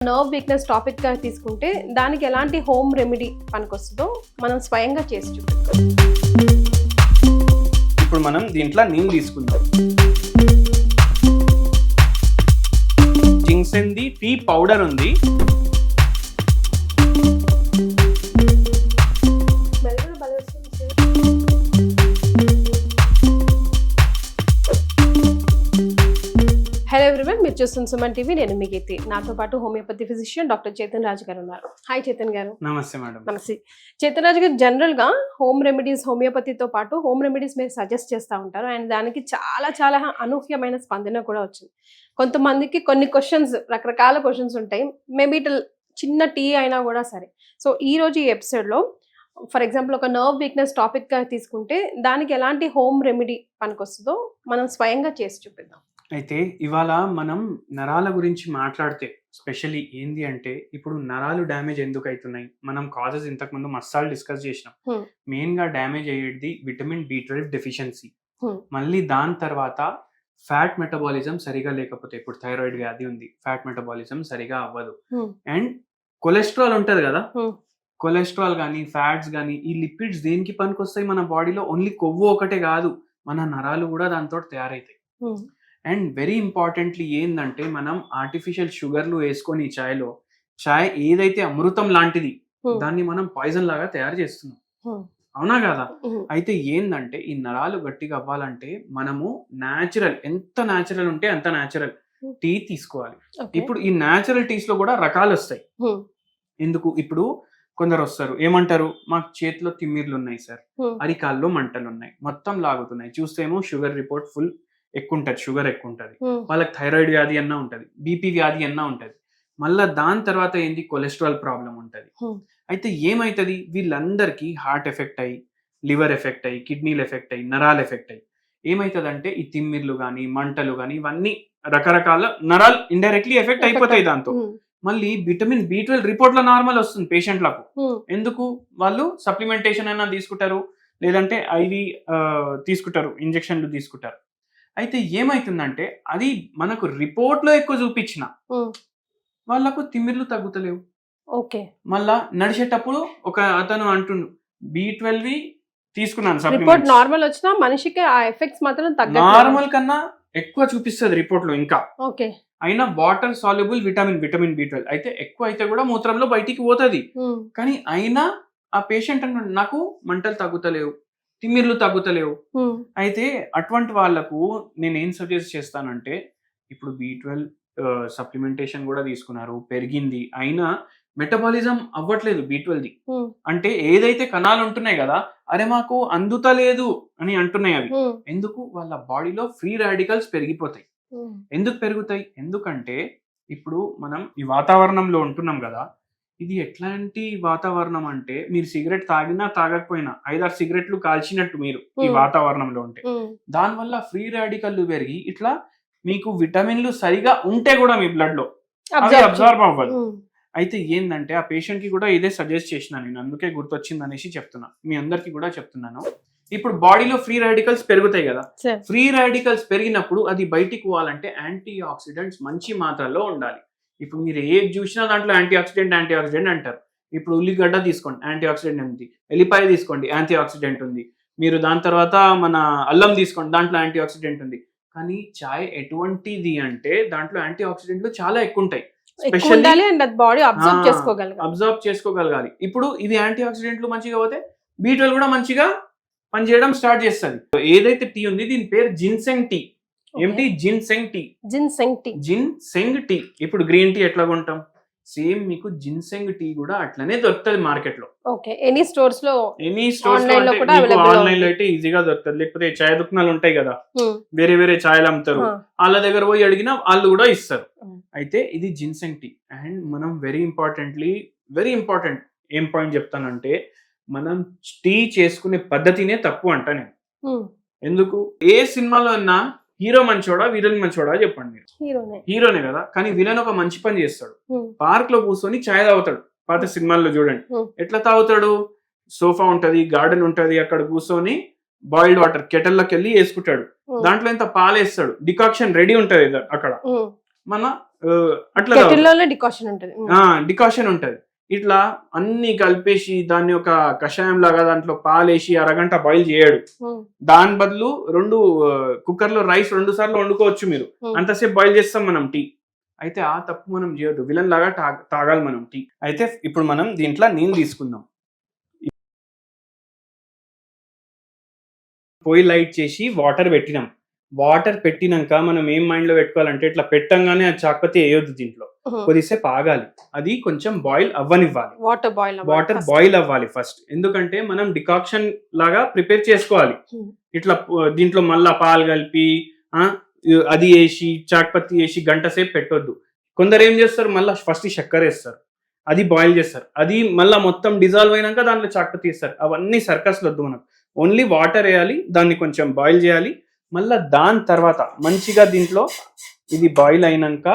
Nerve weakness topic గా తీసుకుంటే దానికి ఎలాంటి హోమ్ రెమెడీ పనికొస్తుందో మనం స్వయంగా చేసి చూపిస్తాం. ఇప్పుడు మనం దీంట్లో నీళ్ళు తీసుకుందాం. జింక్సెన్ ది టీ పౌడర్ ఉంది. హలో ఎవ్రీవన్, మీరు చూస్తున్న సుమన్ టీవీ. నేను మీ గీతి. నాతో పాటు హోమియోపతి ఫిజిషియన్ డాక్టర్ చేతన్ రాజు గారు ఉన్నారు. హాయ్ చేతన్ గారు. నమస్తే మేడం. నమస్తే చేతన్ రాజు గారు. జనరల్ గా హోమ్ రెమెడీస్, హోమియోపతితో పాటు హోమ్ రెమెడీస్ మీరు సజెస్ట్ చేస్తూ ఉంటారు అండ్ దానికి చాలా చాలా అనూహ్యమైన స్పందన కూడా వచ్చింది. కొంతమందికి కొన్ని క్వశ్చన్స్, రకరకాల క్వశ్చన్స్ ఉంటాయి. మేబీ చిన్న టీ అయినా కూడా సరే. సో ఈ రోజు ఈ ఎపిసోడ్ లో ఫర్ ఎగ్జాంపుల్ ఒక నర్వ్ వీక్నెస్ టాపిక్ గా తీసుకుంటే దానికి ఎలాంటి హోమ్ రెమెడీ పనికొస్తుందో మనం స్వయంగా చేసి చూపిద్దాం. అయితే ఇవాళ మనం నరాల గురించి మాట్లాడితే స్పెషల్లీ ఏంది అంటే, ఇప్పుడు నరాలు డ్యామేజ్ ఎందుకు అవుతున్నాయి, మనం కాజెస్ ఇంతకు ముందు మసాలు డిస్కస్ చేసినాం. మెయిన్ గా డ్యామేజ్ అయ్యేది విటమిన్ B12 డెఫిషియన్సీ. మళ్ళీ దాని తర్వాత ఫ్యాట్ మెటబాలిజం సరిగా లేకపోతే, ఇప్పుడు థైరాయిడ్ వ్యాధి ఉంది, ఫ్యాట్ మెటబాలిజం సరిగా అవ్వదు. అండ్ కొలెస్ట్రాల్ ఉంటది కదా, కొలెస్ట్రాల్ కానీ ఫ్యాట్స్ కానీ ఈ లిపిడ్స్ దేనికి పనికొస్తాయి మన బాడీలో? ఓన్లీ కొవ్వు ఒకటే కాదు, మన నరాలు కూడా దాంతో తయారవుతాయి. అండ్ వెరీ ఇంపార్టెంట్లీ ఏంటంటే, మనం ఆర్టిఫిషియల్ షుగర్లు వేసుకొని చాయ్లో, చాయ్ ఏదైతే అమృతం లాంటిది దాన్ని మనం పాయిజన్ లాగా తయారు చేస్తున్నాం. అవునా కదా? అయితే ఏందంటే, ఈ నరాలు గట్టిగా అవ్వాలంటే మనము న్యాచురల్, ఎంత న్యాచురల్ ఉంటే అంత న్యాచురల్ టీ తీసుకోవాలి. ఇప్పుడు ఈ న్యాచురల్ టీస్ లో కూడా రకాలు వస్తాయి. ఎందుకు? ఇప్పుడు కొందరు వస్తారు, ఏమంటారు, మాకు చేతిలో తిమ్మిర్లు ఉన్నాయి సార్, అరికాల్లో మంటలు ఉన్నాయి, మొత్తం లాగుతున్నాయి, చూస్తేమో షుగర్ రిపోర్ట్ ఫుల్ ఎక్కువ ఉంటుంది, షుగర్ ఎక్కువ ఉంటుంది, వాళ్ళకి థైరాయిడ్ వ్యాధి అన్నా ఉంటుంది, బీపీ వ్యాధి అన్నా ఉంటుంది, మళ్ళీ దాని తర్వాత ఏంది, కొలెస్ట్రాల్ ప్రాబ్లం ఉంటుంది. అయితే ఏమవుతుంది, వీళ్ళందరికీ హార్ట్ ఎఫెక్ట్ అయ్యి, లివర్ ఎఫెక్ట్ అయ్యి, కిడ్నీలు ఎఫెక్ట్ అయ్యి, నరాలు ఎఫెక్ట్ అయ్యి ఏమవుతుంది అంటే, ఈ తిమ్మిర్లు కానీ మంటలు కానీ ఇవన్నీ రకరకాల నరాలు ఇండైరెక్ట్లీ ఎఫెక్ట్ అయిపోతాయి. దాంతో మళ్ళీ విటమిన్ B12 రిపోర్ట్ లో నార్మల్ వస్తుంది పేషెంట్లకు. ఎందుకు? వాళ్ళు సప్లిమెంటేషన్ అయినా తీసుకుంటారు, లేదంటే ఐవి తీసుకుంటారు, ఇంజెక్షన్లు తీసుకుంటారు. అయితే ఏమైతుందంటే, అది మనకు రిపోర్ట్ లో ఎక్కువ చూపించిన వాళ్ళకు తిమ్మిర్లు తగ్గుతలేవు. ఓకే. మళ్ళా నడిచేటప్పుడు ఒక అతను అంటుండు, B12 తీసుకున్నాను, రిపోర్ట్ నార్మల్ వచ్చినా మనిషికి ఆ ఎఫెక్ట్స్ మాత్రం తగ్గట్లేదు, నార్మల్ కన్నా ఎక్కువ చూపిస్తుంది రిపోర్ట్ లో. ఇంకా ఓకే అయినా వాటర్ సాల్యుబుల్ విటమిన్ B12 అయితే ఎక్కువ అయితే కూడా మూత్రంలో బయటికి పోతుంది. కానీ అయినా ఆ పేషెంట్ అన్నాడు, నాకు మంటలు తగ్గుతలేవు, తిమ్మిర్లు తగ్గుతలేవు. అయితే అటువంటి వాళ్లకు నేను ఏం సజెస్ట్ చేస్తానంటే, ఇప్పుడు B12 సప్లిమెంటేషన్ కూడా తీసుకున్నారు, పెరిగింది, అయినా మెటబాలిజం అవ్వట్లేదు B12ది. అంటే ఏదైతే కణాలు ఉంటున్నాయి కదా, అరే మాకు అందుతలేదు అని అంటున్నాయి అవి. ఎందుకు? వాళ్ళ బాడీలో ఫ్రీ రాడికల్స్ పెరిగిపోతాయి. ఎందుకు పెరుగుతాయి? ఎందుకంటే ఇప్పుడు మనం ఈ వాతావరణంలో ఉంటున్నాం కదా, ఇది ఎట్లాంటి వాతావరణం అంటే, మీరు సిగరెట్ తాగినా తాగకపోయినా 5-6 సిగరెట్లు కాల్చినట్టు మీరు ఈ వాతావరణంలో ఉంటే, దానివల్ల ఫ్రీ రాడికల్లు పెరిగి ఇట్లా మీకు విటమిన్లు సరిగా ఉంటే కూడా మీ బ్లడ్ లో అవి అబ్జర్వ్ అవ్వదు. అయితే ఏంటంటే, ఆ పేషెంట్ కి కూడా ఇదే సజెస్ట్ చేసిన నేను, అందుకే గుర్తొచ్చింది అనేసి చెప్తున్నా, మీ అందరికి కూడా చెప్తున్నాను. ఇప్పుడు బాడీలో ఫ్రీ రాడికల్స్ పెరుగుతాయి కదా, ఫ్రీ రాడికల్స్ పెరిగినప్పుడు అది బయటికి పోవాలంటే యాంటీ ఆక్సిడెంట్స్ మంచి మాత్రలో ఉండాలి. ఇప్పుడు మీరు ఏది చూసినా దాంట్లో యాంటీ ఆక్సిడెంట్ అంటారు. ఇప్పుడు ఉల్లిగడ్డ తీసుకోండి, యాంటీ ఆక్సిడెంట్ ఉంది. ఎల్లిపాయ తీసుకోండి, యాంటీ ఆక్సిడెంట్ ఉంది. మీరు దాని తర్వాత మన అల్లం తీసుకోండి, దాంట్లో యాంటీ ఆక్సిడెంట్ ఉంది. కానీ చాయ్ ఎటువంటిది అంటే, దాంట్లో యాంటీ ఆక్సిడెంట్లు చాలా ఎక్కువ ఉంటాయి, అబ్జర్వ్ చేసుకోగలగాలి. ఇప్పుడు ఇది యాంటీ ఆక్సిడెంట్లు మంచిగా పోతే B12 కూడా మంచిగా పనిచేయడం స్టార్ట్ చేస్తుంది. ఏదైతే టీ ఉంది దీని పేరు జిన్సెంగ్ టీ. ఏంటి? Ginseng tea. ఇప్పుడు గ్రీన్ టీ ఎట్లా కొంటాం, సేమ్ మీకు జిన్సెంగ్ టీ కూడా అట్లనే దొరుకుతుంది మార్కెట్ లో. ఎనీ స్టోర్స్ లో ఆన్లైన్ లో అయితే ఈజీగా దొరుకుతుంది. లేకపోతే చాయ్ దుకాణాలు ఉంటాయి కదా, వేరే వేరే చాయలు అమ్ముతారు, వాళ్ళ దగ్గర పోయి అడిగినా వాళ్ళు కూడా ఇస్తారు. అయితే ఇది జిన్సెంగ్ టీ. అండ్ మనం వెరీ ఇంపార్టెంట్ ఏం పాయింట్ చెప్తానంటే, మనం టీ చేసుకునే పద్ధతినే తప్పు అంట నేను. ఎందుకు? ఏ సినిమాలో అన్నా హీరో మంచోడా విలన్ మంచోడా చెప్పండి మీరు? హీరోనే కదా. కానీ విలన్ ఒక మంచి పని చేస్తాడు, పార్క్ లో కూర్చొని చాయ్ తాగుతాడు. పాత సినిమాల్లో చూడండి ఎట్లా తాగుతాడు, సోఫా ఉంటది, గార్డెన్ ఉంటది, అక్కడ కూర్చొని బాయిల్డ్ వాటర్ కెటల్లోకి వెళ్ళి వేసుకుంటాడు, దాంట్లో ఇంత పాలు వేస్తాడు, డికాక్షన్ రెడీ ఉంటది అక్కడ. మన అట్లా తాగుతారు. కెటిల్లోనే డికాషన్ ఉంటుంది. డికాషన్ ఉంటది. ఇట్లా అన్ని కలిపేసి దాన్ని ఒక కషాయం లాగా దాంట్లో పాలేసి అరగంట బాయిల్ చేయడు. దాని బదులు 2 కుక్కర్లో రైస్ 2 సార్లు వండుకోవచ్చు మీరు. అంతసేపు బాయిల్ చేస్తాం మనం టీ. అయితే ఆ తప్పు మనం చేయొద్దు. విలన్ లాగా తాగాలి మనం టీ. అయితే ఇప్పుడు మనం దీంట్లో నీళ్ళు తీసుకుందాం. పొయ్యి లైట్ చేసి వాటర్ పెట్టినాం. వాటర్ పెట్టినాక మనం ఏం మైండ్ లో పెట్టుకోవాలంటే ఇట్లా పెట్టంగానే ఆ చాక్పతి వేయొద్దు. దీంట్లో కొద్దిసేపు ఆగాలి. అది కొంచెం బాయిల్ అవ్వనివ్వాలి. వాటర్ బాయిల్ అవ్వాలి ఫస్ట్. ఎందుకంటే మనం డికాక్షన్ లాగా ప్రిపేర్ చేసుకోవాలి. ఇట్లా దీంట్లో మళ్ళా పాలు కలిపి అది వేసి చాక్పత్తి వేసి గంట సేపు పెట్టొద్దు. కొందరు ఏం చేస్తారు, మళ్ళీ ఫస్ట్ చక్కెర వేస్తారు, అది బాయిల్ చేస్తారు, అది మళ్ళీ మొత్తం డిజాల్వ్ అయినాక దాంట్లో చాక్పత్తి వేస్తారు. అవన్నీ సర్కస్లు వద్దు మనకు. ఓన్లీ వాటర్ వేయాలి, దాన్ని కొంచెం బాయిల్ చేయాలి. మళ్ళీ దాని తర్వాత మంచిగా దీంట్లో ఇది బాయిల్ అయినాక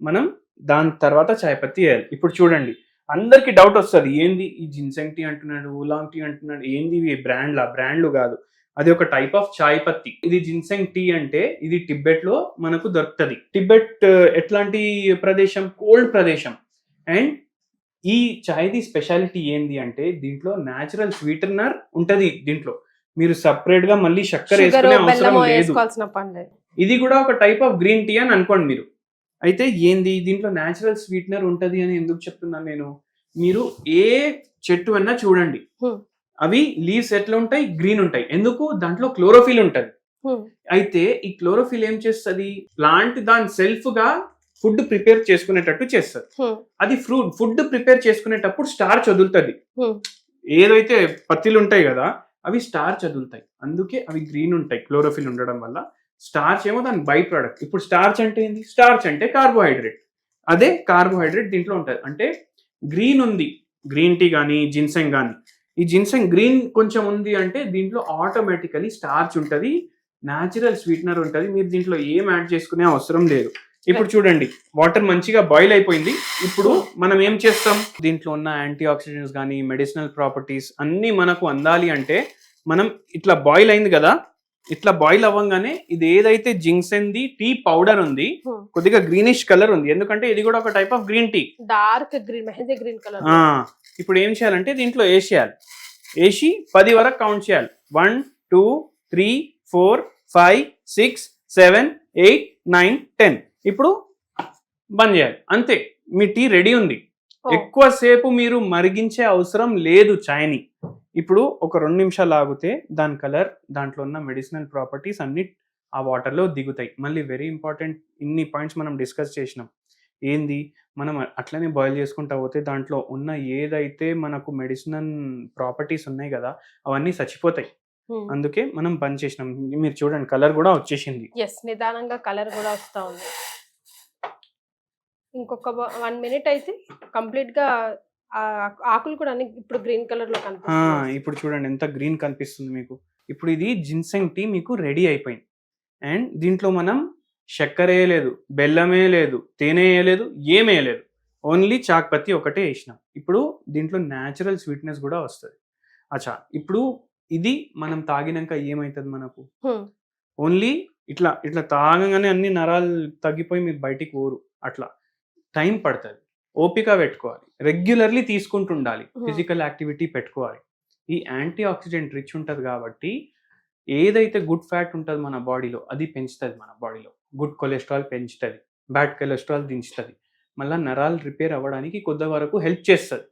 మనం దాని తర్వాత చాయ్ పత్తి వేయాలి. ఇప్పుడు చూడండి, అందరికి డౌట్ వస్తుంది, ఏంది ఈ జిన్సెంగ్ టీ అంటున్నాడు, ఊలాంగ్ టీ అంటున్నాడు, ఏంది ఇవి బ్రాండ్లు కాదు, అది ఒక టైప్ ఆఫ్ చాయ్ పత్తి. ఇది జిన్సెంగ్ టీ అంటే ఇది టిబెట్ లో మనకు దొరుకుతుంది. టిబెట్ ఎట్లాంటి ప్రదేశం, కోల్డ్ ప్రదేశం. అండ్ ఈ చాయ్ది స్పెషాలిటీ ఏంది అంటే దీంట్లో న్యాచురల్ స్వీటనర్ ఉంటది. దీంట్లో మీరు సపరేట్ గా మళ్ళీ చక్కెర వేసుకునే అవసరం లేదు. ఇది కూడా ఒక టైప్ ఆఫ్ గ్రీన్ టీ అని అనుకోండి మీరు. అయితే ఏంది దీంట్లో న్యాచురల్ స్వీటనర్ ఉంటది అని ఎందుకు చెప్తున్నాను నేను, మీరు ఏ చెట్టు అన్నా చూడండి, అవి లీవ్స్ ఎట్లా ఉంటాయి, గ్రీన్ ఉంటాయి. ఎందుకు, దాంట్లో క్లోరోఫిల్ ఉంటది. అయితే ఈ క్లోరోఫిల్ ఏం చేస్తుంది, ప్లాంట్ దాని సెల్ఫ్ గా ఫుడ్ ప్రిపేర్ చేసుకునేటట్టు చేస్తుంది. అది ఫుడ్ ప్రిపేర్ చేసుకునేటప్పుడు స్టార్చ్ వదులుతుంది. ఏదైతే పత్తిలు ఉంటాయి కదా అవి స్టార్చ్ వదులుతాయి, అందుకే అవి గ్రీన్ ఉంటాయి. క్లోరోఫిల్ ఉండడం వల్ల. స్టార్చ్ ఏమో దాని బై ప్రోడక్ట్. ఇప్పుడు స్టార్చ్ అంటే ఏంది, స్టార్చ్ అంటే కార్బోహైడ్రేట్. అదే కార్బోహైడ్రేట్ దీంట్లో ఉంటుంది. అంటే గ్రీన్ ఉంది, గ్రీన్ టీ కానీ జిన్సెంగ్ కానీ, ఈ జిన్సెంగ్ గ్రీన్ కొంచెం ఉంది అంటే దీంట్లో ఆటోమేటికలీ స్టార్చ్ ఉంటుంది, న్యాచురల్ స్వీటనర్ ఉంటుంది. మీరు దీంట్లో ఏం యాడ్ చేసుకునే అవసరం లేదు. ఇప్పుడు చూడండి, వాటర్ మంచిగా బాయిల్ అయిపోయింది. ఇప్పుడు మనం ఏం చేస్తాం, దీంట్లో ఉన్న యాంటీ ఆక్సిడెంట్స్ కానీ మెడిసినల్ ప్రాపర్టీస్ అన్ని మనకు అందాలి అంటే మనం ఇట్లా బాయిల్ అయింది కదా, ఇట్లా బాయిల్ అవ్వగానే ఇది ఏదైతే జిన్సెంగ్ టీ పౌడర్ ఉంది కొద్దిగా గ్రీనిష్ కలర్ ఉంది, ఎందుకంటే ఇది కూడా ఒక type of green tea, dark green, mehndi green colour. ఇప్పుడు ఏం చేయాలంటే దీంట్లో వేసేయాలి. వేసి 10 వరకు కౌంట్ చేయాలి. 1 2 3 4 5 6 7 8 9 10. ఇప్పుడు బంద్ చేయాలి. అంతే, మీ టీ రెడీ ఉంది. ఎక్కువసేపు మీరు మరిగించే అవసరం లేదు చాయ్ని. ఇప్పుడు ఒక 2 నిమిషాలు ఆగితే దాని కలర్, దాంట్లో ఉన్న మెడిసినల్ ప్రాపర్టీస్ అన్ని ఆ వాటర్లో దిగుతాయి. మళ్ళీ వెరీ ఇంపార్టెంట్, ఇన్ని పాయింట్స్ మనం డిస్కస్ చేసినాం. ఏంది, మనం అట్లనే బాయిల్ చేసుకుంటా పోతే దాంట్లో ఉన్న ఏదైతే మనకు మెడిసినల్ ప్రాపర్టీస్ ఉన్నాయి కదా అవన్నీ చచ్చిపోతాయి. అందుకే మనం బంద్ చేసినాం. మీరు చూడండి, కలర్ కూడా వచ్చేసింది. నిదానంగా కలర్ కూడా వస్తా ఉంది. ఇంకొక 1 మినిట్ అయితే కంప్లీట్ గా ఆకులు కూడా ఇప్పుడు గ్రీన్ కలర్ లో కనిపిస్తుంది. ఇప్పుడు చూడండి ఎంత గ్రీన్ కనిపిస్తుంది మీకు. ఇప్పుడు ఇది జిన్సెంగ్ టీ మీకు రెడీ అయిపోయింది. అండ్ దీంట్లో మనం చక్కెర వేయలేదు, బెల్లమే లేదు, తేనె వేయలేదు, ఏమేయలేదు, ఓన్లీ చాక్పత్తి ఒకటే వేసినాం. ఇప్పుడు దీంట్లో న్యాచురల్ స్వీట్నెస్ కూడా వస్తుంది. అచ్చా, ఇప్పుడు ఇది మనం తాగినాక ఏమవుతుంది మనకు, ఓన్లీ ఇట్లా ఇట్లా తాగగానే అన్ని నరాలు తగ్గిపోయి మీరు బయటికి పోరు. అట్లా టైం పడుతుంది, ఓపిక పెట్టుకోవాలి, రెగ్యులర్లీ తీసుకుంటుండాలి, ఫిజికల్ యాక్టివిటీ పెట్టుకోవాలి. ఈ యాంటీ ఆక్సిడెంట్ రిచ్ ఉంటుంది కాబట్టి ఏదైతే గుడ్ ఫ్యాట్ ఉంటుంది మన బాడీలో అది పెంచుతుంది. మన బాడీలో గుడ్ కొలెస్ట్రాల్ పెంచుతుంది, బ్యాడ్ కొలెస్ట్రాల్ దించుతుంది, మళ్ళీ నరాలు రిపేర్ అవ్వడానికి కొద్ది వరకు హెల్ప్ చేస్తుంది.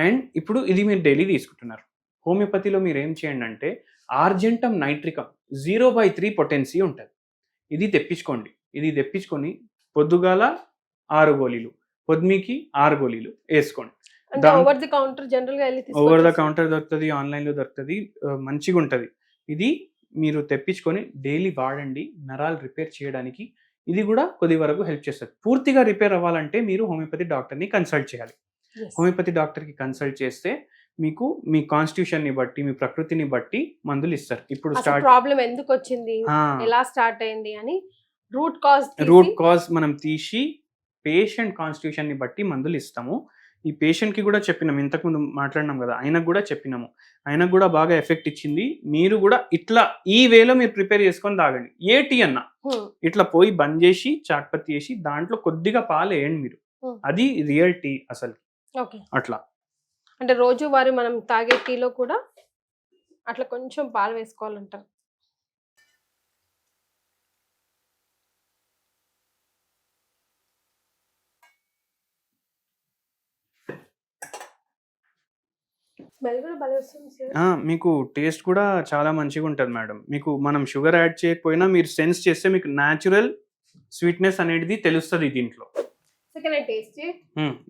అండ్ ఇప్పుడు ఇది మీరు డైలీ తీసుకుంటున్నారు. హోమియోపతిలో మీరు ఏం చేయండి అంటే ఆర్జెంటమ్ నైట్రికమ్ 0/3 పొటెన్సీ ఉంటుంది. ఇది తెప్పించుకోండి. ఇది తెప్పించుకొని పొద్దుగాల 6 గోళీలు, పొద్దుమికి 6 గోళీలు వేసుకోండి. ఓవర్ ది కౌంటర్ దొరుకుతుంది, ఆన్లైన్లో దొరుకుతుంది, మంచిగా ఉంటుంది. ఇది మీరు తెప్పించుకొని డైలీ వాడండి, నరాలు రిపేర్ చేయడానికి ఇది కూడా కొద్ది వరకు హెల్ప్ చేస్తుంది. పూర్తిగా రిపేర్ అవ్వాలంటే మీరు హోమియోపతి డాక్టర్ని కన్సల్ట్ చేయాలి. హోమియోపతి డాక్టర్కి కన్సల్ట్ చేస్తే మీకు మీ కాన్స్టిట్యూషన్ ని బట్టి, మీ ప్రకృతిని బట్టి మందులు ఇస్తారు. ఇప్పుడు ప్రాబ్లం ఎందుకు వచ్చింది, ఎలా స్టార్ట్ అయింది అని రూట్ కాజ్ మనం తీసి పేషెంట్ కాన్స్టిట్యూషన్ ని బట్టి మందులు ఇస్తాము. ఈ పేషెంట్కి కూడా చెప్పినాం, ఇంతకుముందు మాట్లాడినాం కదా, ఆయనకు కూడా చెప్పినాము, ఆయనకు కూడా బాగా ఎఫెక్ట్ ఇచ్చింది. మీరు కూడా ఇట్లా ఈ వేలో మీరు ప్రిపేర్ చేసుకొని తాగండి. ఏ టీ అన్నా ఇట్లా పోయి బంద్ చేసి చాక్పత్తి వేసి దాంట్లో కొద్దిగా పాలు వేయండి మీరు, అది రియల్ టీ అసలు. ఓకే, అట్లా అంటే రోజు వారి మనం తాగే టీలో కూడా అట్లా కొంచెం పాలు వేసుకోవాలంటారు. స్మెల్ కూడా భలే వస్తుంది సార్. మీకు టేస్ట్ కూడా చాలా మంచిగా ఉంటుంది మేడం. మీకు మనం షుగర్ యాడ్ చేయకపోయినా మీరు సెన్స్ చేస్తే మీకు న్యాచురల్ స్వీట్నెస్ అనేది తెలుస్తుంది దీంట్లో. టేస్ట్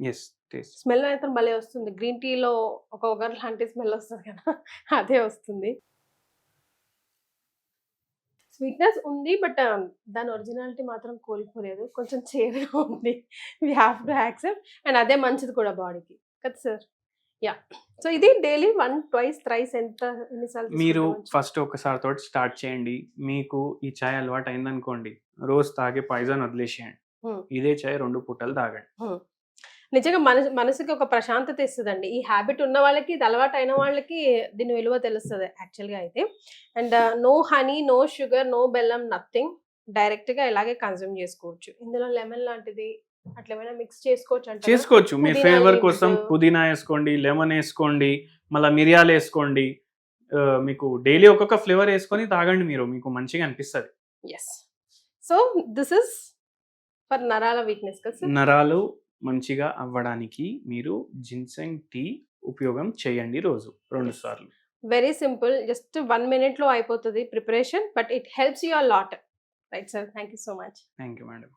ఎస్, టేస్ట్ స్మెల్ అయితే భలే వస్తుంది. గ్రీన్ టీలో ఒక ఒగర్ లాంటి స్మెల్ వస్తుంది కదా, అదే వస్తుంది. స్వీట్నెస్ ఉంది, బట్ దాని ఒరిజినాలిటీ మాత్రం కోల్పోలేదు. కొంచెం చేదుగా ఉంది. We have to accept. And అదే మంచిది కూడా బాడీకి కదా సార్. యా, సో ఇది డైలీ 1, 2, 3 ఎంత ఎన్నిసార్లు మీరు ఫస్ట్ ఒకసారి తోటి స్టార్ట్ చేయండి. మీకు ఈ చాయ్ అలవాటు అయిందనుకోండి, రోజు తాగే పాయిజన్ వదిలేసేయండి, ఇదే చాయ్ 2 పూటలు తాగండి. నిజంగా మనసుకి ఒక ప్రశాంతత ఇస్తుందండి. ఈ హ్యాబిట్ ఉన్న వాళ్ళకి, ఇది అలవాటు అయిన వాళ్ళకి దీని విలువ తెలుస్తుంది యాక్చువల్గా అయితే. And no honey, no sugar, no బెల్లం, నథింగ్. డైరెక్ట్గా ఇలాగే కన్జ్యూమ్ చేసుకోవచ్చు. ఇందులో లెమన్ లాంటిది అట్లా ఏమైనా మిక్స్ చేసుకోవచ్చు. మీ ఫ్లేవర్ కోసం పుదీనా వేసుకోండి, లెమన్ వేసుకోండి, మళ్ళీ మిరియాలు వేసుకోండి. మీకు డైలీ ఒక్కొక్క ఫ్లేవర్ వేసుకొని తాగండి మీరు, మీకు మంచిగా అనిపిస్తుంది. Yes, so this is for నరాల వీక్నెస్ కదా. నరాలు మంచిగా అవ్వడానికి మీరు జిన్సెంగ్ టీ ఉపయోగం చేయండి రోజు 2 సార్లు. వెరీ సింపుల్, జస్ట్ 1 minute లో అయిపోతుంది preparation, but it helps you a lot. Right sir, thank you so much. Thank you madam.